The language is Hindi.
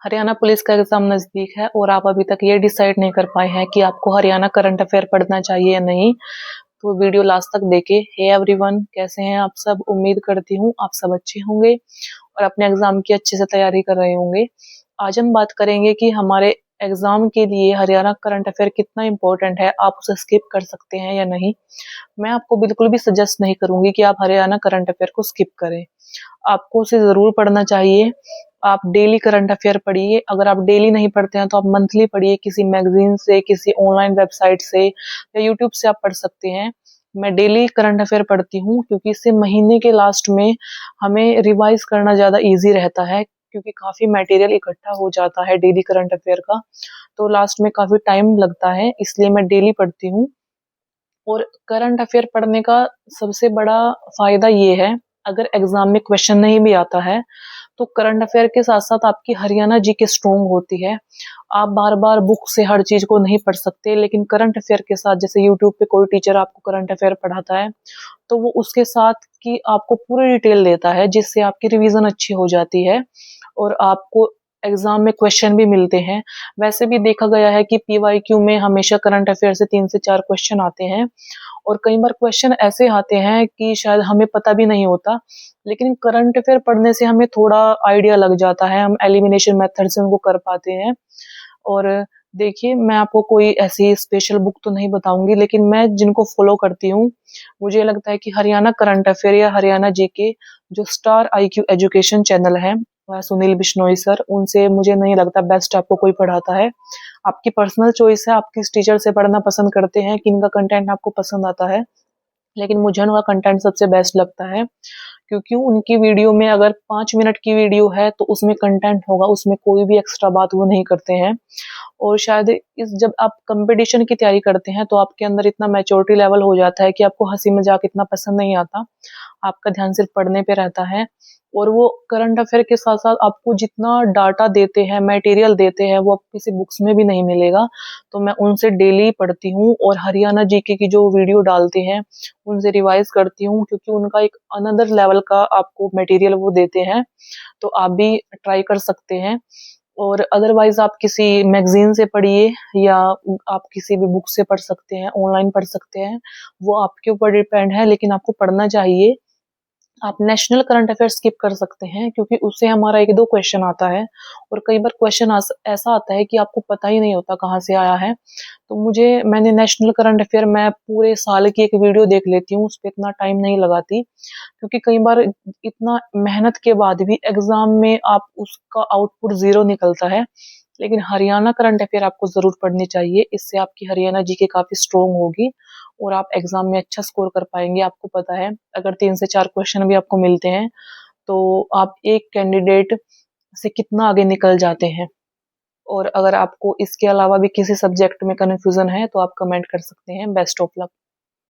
हरियाणा पुलिस का एग्जाम नजदीक है और आप अभी तक ये डिसाइड नहीं कर पाए हैं कि आपको हरियाणा करंट अफेयर पढ़ना चाहिए या नहीं, तो वीडियो लास्ट तक देखें। हे एवरीवन, कैसे हैं आप सब? उम्मीद करती हूँ आप सब अच्छे होंगे और अपने एग्जाम की अच्छे से तैयारी कर रहे होंगे। आज हम बात करेंगे कि हमारे एग्जाम के लिए हरियाणा करंट अफेयर कितना इम्पोर्टेंट है, आप उसे स्किप कर सकते हैं या नहीं। मैं आपको बिल्कुल भी सजेस्ट नहीं करूंगी कि आप हरियाणा करंट अफेयर को स्किप करें। आपको उसे जरूर पढ़ना चाहिए। आप डेली करंट अफेयर पढ़िए। अगर आप डेली नहीं पढ़ते हैं तो आप मंथली पढ़िए, किसी मैगजीन से, किसी ऑनलाइन वेबसाइट से या यूट्यूब से आप पढ़ सकते हैं। मैं डेली करंट अफेयर पढ़ती हूँ क्योंकि इससे महीने के लास्ट में हमें रिवाइज करना ज्यादा इजी रहता है, क्योंकि काफी मटेरियल इकट्ठा हो जाता है डेली करंट अफेयर का, तो लास्ट में काफी टाइम लगता है, इसलिए मैं डेली पढ़ती हूँ। और करंट अफेयर पढ़ने का सबसे बड़ा फायदा ये है, अगर एग्जाम में क्वेश्चन नहीं भी आता है तो करंट अफेयर के साथ साथ आपकी हरियाणा जीके स्ट्रोंग होती है। आप बार बार बुक से हर चीज को नहीं पढ़ सकते, लेकिन करंट अफेयर के साथ, जैसे यूट्यूब पे कोई टीचर आपको करंट अफेयर पढ़ाता है तो वो उसके साथ की आपको पूरी डिटेल देता है, जिससे आपकी रिवीजन अच्छी हो जाती है और आपको एग्जाम में क्वेश्चन भी मिलते हैं। वैसे भी देखा गया है कि पीवाईक्यू में हमेशा करंट अफेयर से 3 से 4 क्वेश्चन आते हैं और कई बार क्वेश्चन ऐसे आते हैं कि शायद हमें पता भी नहीं होता, लेकिन करंट अफेयर पढ़ने से हमें थोड़ा आइडिया लग जाता है, हम एलिमिनेशन मेथड से उनको कर पाते हैं। और देखिए, मैं आपको कोई ऐसी स्पेशल बुक तो नहीं बताऊंगी, लेकिन मैं जिनको फॉलो करती हूँ, मुझे लगता है कि हरियाणा करंट अफेयर या हरियाणा जीके, जो स्टार आईक्यू एजुकेशन चैनल है, सुनील बिश्नोई सर, उनसे मुझे नहीं लगता बेस्ट आपको कोई पढ़ाता है। आपकी पर्सनल चॉइस है, आप किस टीचर से पढ़ना पसंद करते हैं, किन का कंटेंट आपको पसंद आता है, लेकिन मुझे उनका कंटेंट सबसे बेस्ट लगता है, क्योंकि उनकी वीडियो में अगर 5 मिनट की वीडियो है तो उसमें कंटेंट होगा, उसमें कोई भी एक्स्ट्रा बात वो नहीं करते हैं। और शायद इस जब आप कंपटीशन की तैयारी करते हैं तो आपके अंदर इतना मैच्योरिटी लेवल हो जाता है कि आपको हंसी मजाक इतना पसंद नहीं आता, आपका ध्यान सिर्फ पढ़ने पे रहता है। और वो करंट अफेयर के साथ साथ आपको जितना डाटा देते हैं, मटेरियल देते हैं, वो आपको किसी बुक्स में भी नहीं मिलेगा। तो मैं उनसे डेली पढ़ती हूँ और हरियाणा जीके की जो वीडियो डालते हैं उनसे रिवाइज करती हूँ, क्योंकि उनका एक अनदर लेवल का आपको मटेरियल वो देते हैं, तो आप भी ट्राई कर सकते हैं। और अदरवाइज आप किसी मैगजीन से पढ़िए या आप किसी भी बुक से पढ़ सकते हैं, ऑनलाइन पढ़ सकते हैं, वो आपके ऊपर डिपेंड है, लेकिन आपको पढ़ना चाहिए। आप नेशनल करंट अफेयर स्किप कर सकते हैं क्योंकि उससे हमारा 1-2 क्वेश्चन आता है और कई बार क्वेश्चन ऐसा आता है कि आपको पता ही नहीं होता कहाँ से आया है। तो मैंने नेशनल करंट अफेयर, मैं पूरे साल की एक वीडियो देख लेती हूँ, उस पर इतना टाइम नहीं लगाती, क्योंकि कई बार इतना मेहनत के बाद भी एग्जाम में आप उसका आउटपुट 0 निकलता है। लेकिन हरियाणा करंट अफेयर आपको जरूर पढ़नी चाहिए, इससे आपकी हरियाणा जीके काफी स्ट्रोंग होगी और आप एग्जाम में अच्छा स्कोर कर पाएंगे। आपको पता है, अगर 3 से 4 क्वेश्चन भी आपको मिलते हैं तो आप एक कैंडिडेट से कितना आगे निकल जाते हैं। और अगर आपको इसके अलावा भी किसी सब्जेक्ट में कंफ्यूजन है तो आप कमेंट कर सकते हैं। Best of luck.